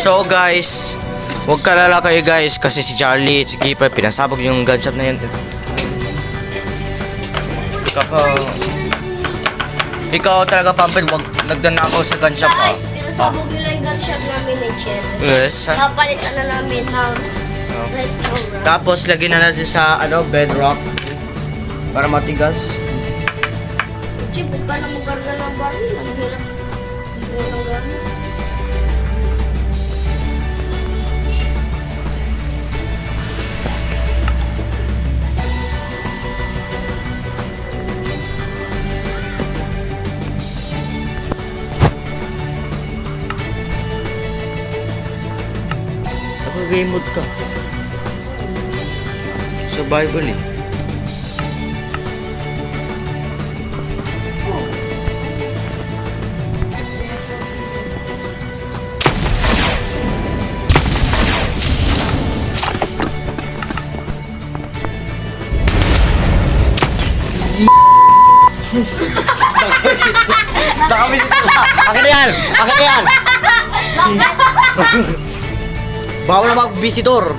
So guys, huwag kalala kayo guys kasi si Charlie at si Keeper pinasabog yung gunshot na yan. Ikaw talaga Pampin, huwag nagdanakaw sa gunshot ha. Guys, pinasabog nila yung gunshot namin ni Chen. Yes. Kapalitan na namin ng restaurant. Tapos lagyan na natin sa bedrock para matigas. Chip, huwag ka na magarga ng baril. Ang hirap. Ang hirap gano'n. Game mode ka. Survival eh. Nakamisit na. Akin na yan! Akin na yan! Bawal na mag-visitor.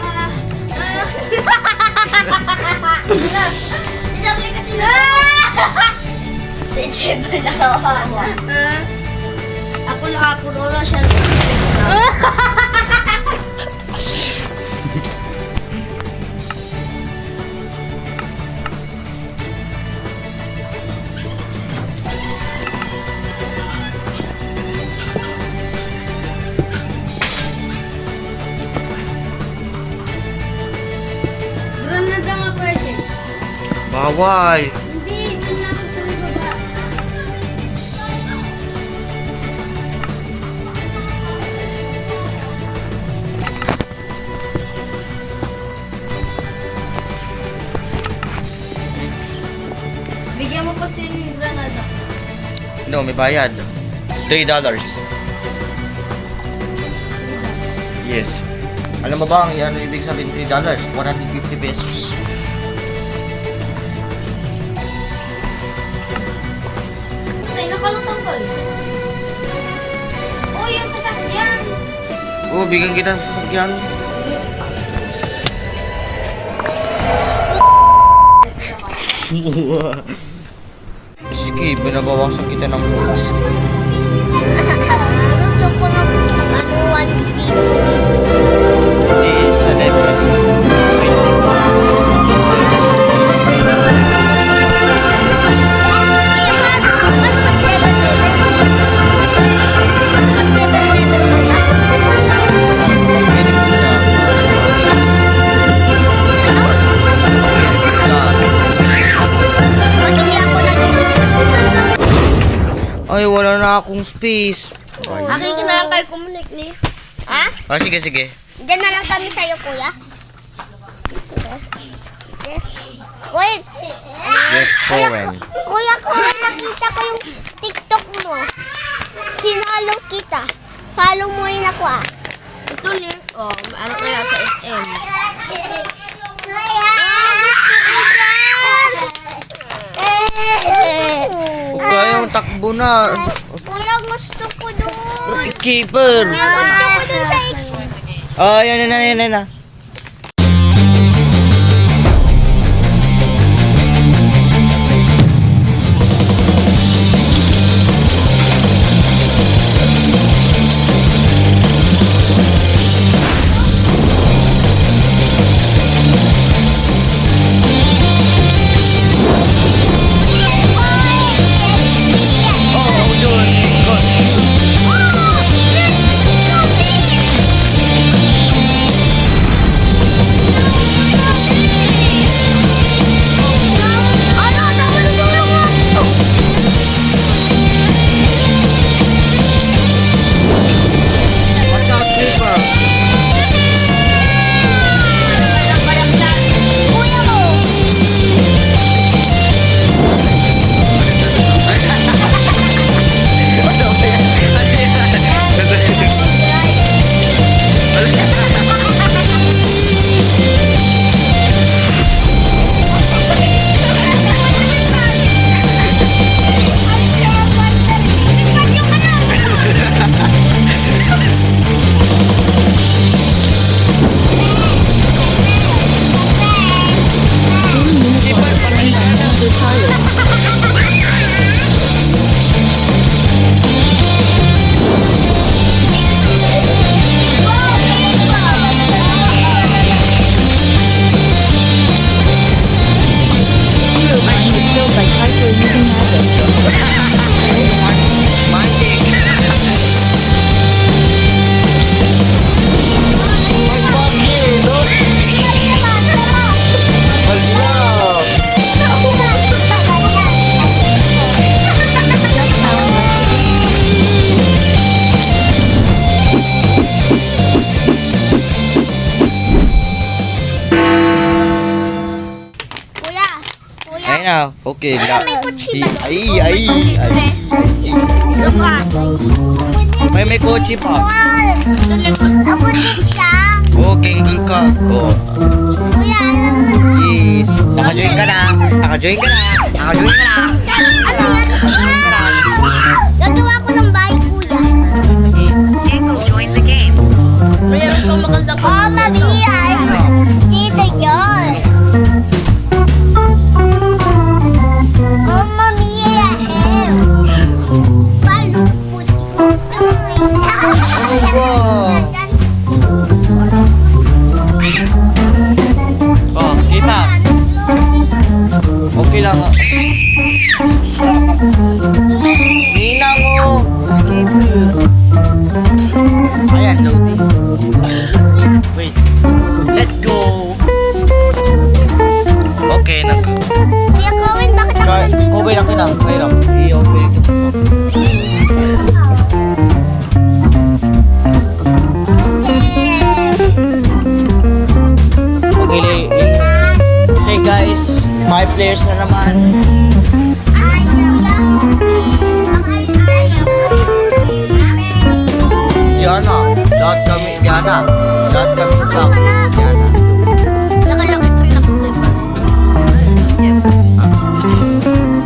Siyempre kasi si Siyempre nakawawa. Ako nakakurola siya. Granada nga pwede. Bawal. Hindi, doon na ako sa may baba. Bigyan mo pa si Granada. No, may bayad. $3. Yes. Alam mo ba ang ano ibig sabihin $3? 150 pesos. Ay, nakalutang ko. Oh, yung sasakyan. Oh, bigyan kita sa sasakyan. Sige, binabawasan kita ng points. Gusto ko ng 1 minutes. Hindi, sa level 20. Ay, wala na akong space. Akin ka na lang kayo kumunik ni. Ha? Ah, sige, sige. Diyan na lang kami sa'yo, kuya. Wait. Yes, Cohen. Kuya, nakita ko yung TikTok mo. Sinalo kita. Follow mo rin ako ah. Ito ni. Oh, ano kaya sa SM? Huwag kayong takbo na. Kuya, gusto ko doon. Keeper. Kuya, gusto ko doon sa X. Oh, yan na. Sakay na. Okay. May kutsi ba doon? Ay. May kotse pa. Ako din siya. Oh, gengking ka. Oh. Kuya, alam mo na. Yes. Naka-join ka na. Naka-join ka na. Naka-join ka na. Ano yan? Gagawa ko ng bahay, kuya. Diego joined the game. Mayroon kang magandang mabiyas. Sino yun? Mama Mia, help. Palupot ko. Oh, kita. Okay lang. Ninang mo. Skip. Ayan, loading. Wait. Let's go. Okay, Kuya Cowen, bakit ako Try. nandito? Kobe lang kinang. Mayroon. I-open ito pa sa. Okay guys. 5 players na naman. Ay, kuya. Diana. Lahat kami. Diana. Lahat kami dyan. Diana. Nakalakit rin ako.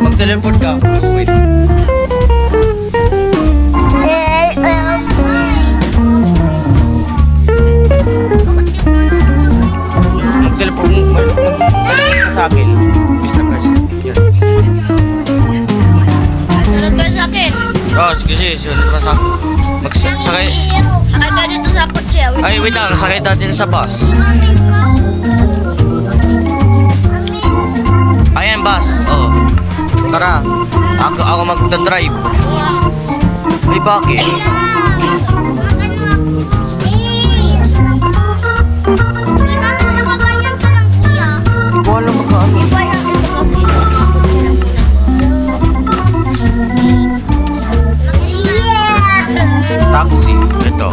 Mag-teleport ka. Oh, wait. Mag-teleport ka sa akin. Mr. President. Yan. Sunod ka sa akin. Oh, sige. Sunod ka sa akin. Sakay. Sakay ka dito sa kotse. Ay, wait lang. Sakay natin sa bus. Ayan, bus. Oh. Tara. Ako magdadrive. Ay, bakit? Hindi ko alam magkano. Taxi. Ito.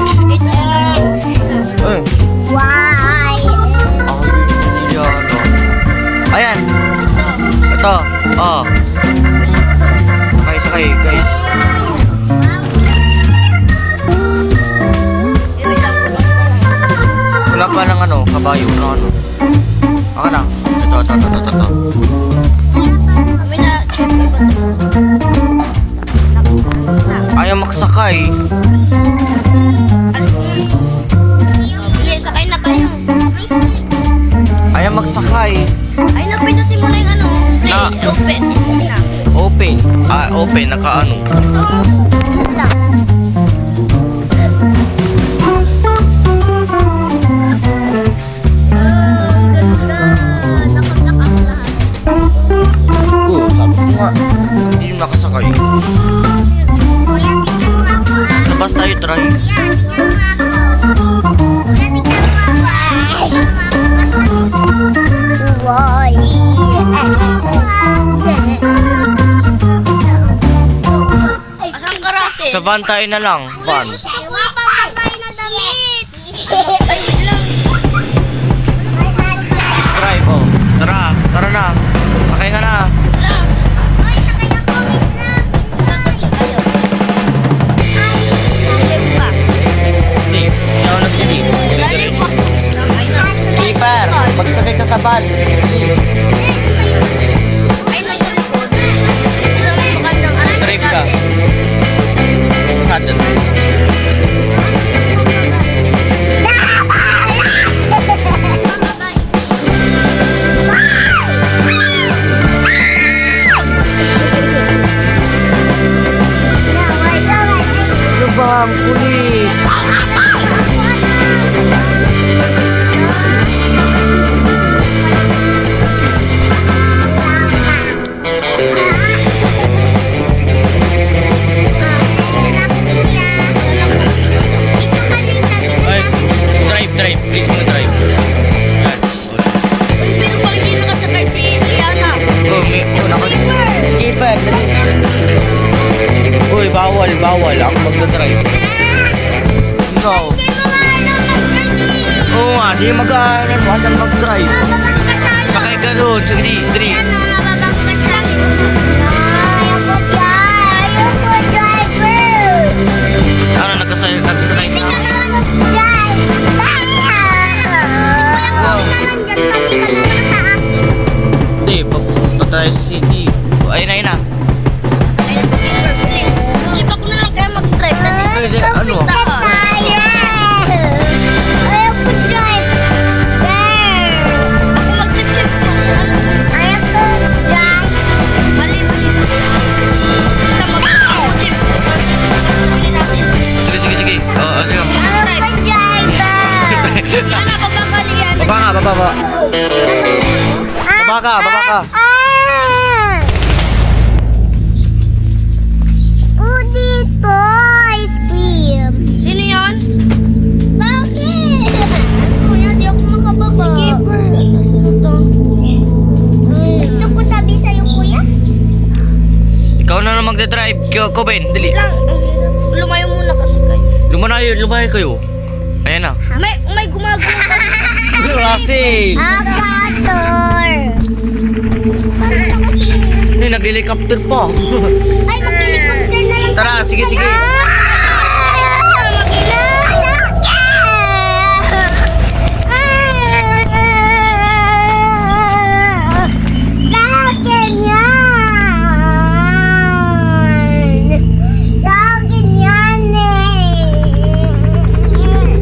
Eh. Why? Ako yung ayan. Ito. Oh. Sakay, guys. Wala pa ng ano, kabayo na ano. Ako na. Ito. Kami na check ko ba ito? Ayaw magsakay. Bili, sakay na kayo. Ayaw magsakay. Ay, napinutin mo na yung ano. Na. Play, open. Na. Open. Open. Naka-ano. Ito lang. Ganda. Nakakak lahat. Sabi ko nga. Hindi yung nakasakay. Kuya, tingnan mo ako ha. Sa bus tayo try. Kuya, tingnan mo ako. Kuya, tingnan mo ako ha. Why? Asang karase? Sa van tayo na lang. Van. Gusto ko pa magpain na damit. Ay, wait lang. Drive. Oh. Tara na. Sakay nga na. Ay, sakay ako. Safe. Hindi ako nagtitip. Diretso. Keeper. Magsakay ka sa van. Trip ka. Saddle. Ano ba ang kulit? Ay, drive. Click mo drive. Yan. Oh, may skipper, dali. Uy, bawal. Ako magdadrive. No. Oo nga, di mag-drive. Sakay ka doon. Sige, dali. Baba ka, baba ka. Dito, ice cream. Sino yan? Bakit? Kuya, di ako makababa. Sige, sino to? Gusto ko tabi sa'yo, kuya. Ikaw na lang magdadrive. Koben, dali. Lumayo muna kasi kayo. Lumayo kayo. Ayan na. May gumagawa kasi. Kasi. Akator. Ay, nag-helicopter pa. Ay, mag-helicopter na lang. Tara, sige, sige.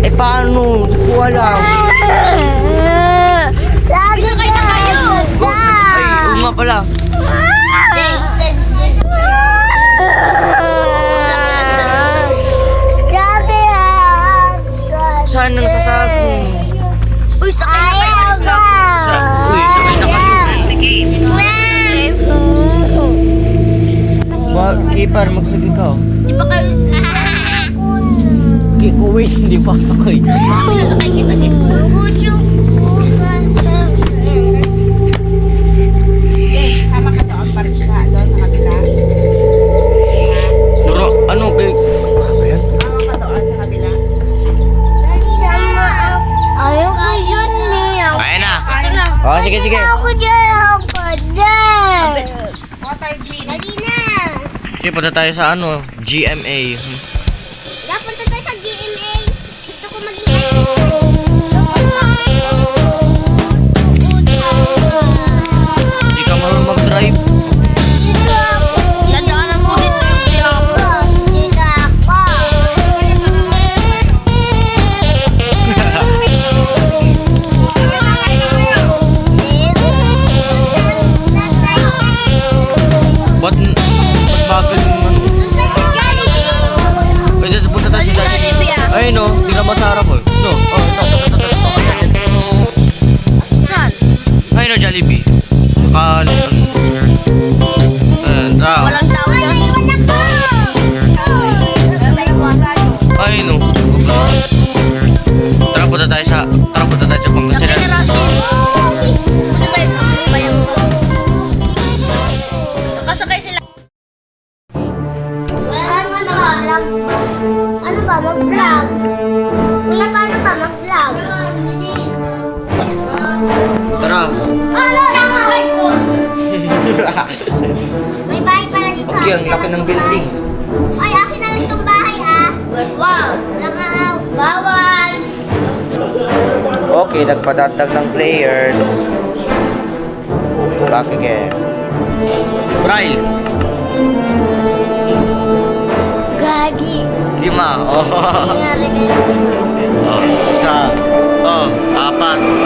Eh, paano? Hindi ko alam. Sakay na kayo. Ay, oo nga pala. Saan ang sasakyan? Uy, sakay na kayo. Uy, sakay na kayo. The game. Keeper, magsagi ka. Di ba kayo? Kuwin, hindi pa sakay. Sakay kita dito. Usok. Sama ka doon pa rin siya, doon sa kabila. Bro, ano kay... Ayan. Sama ka doon sa kabila. Ayaw ko yun niya. Ayan na. Oh, sige, sige. Ako dyan, ako dyan. Water green. Dali na. Okay, punta tayo sa ano, GMA. Punta tayo sa GMA. Gusto ko mag Hindi ka marunong mag-drive. Nadaanan ko dito yung kailangan. Dito ako. Ba't bagal yung ano? Doon tayo sa Jollibee. Pwede punta tayo sa Jollibee, ah. Ay no, hindi ka masarap oh. No, oh, ito. Saan? Ay no, Jollibee. Ano? Tara. Walang tao yan. Iwan ako. Ay no. Tara, punta tayo sa Pangasinan. Punta tayo sa bayan. Nakasakay sila. Ano ba? Mag-vlog? Kuya, paano ba mag-vlog? Tara. Ano lang? May bahay para dito. Okay, ang laki ng building. Ay, akin na lang itong bahay ah. Wow. Langaw. Bawal. Okay, nagpadatag ng players. Back again. Braille. Gagi. 5. Oh. Nangyari kayo. Oh, 1. Oh, 4.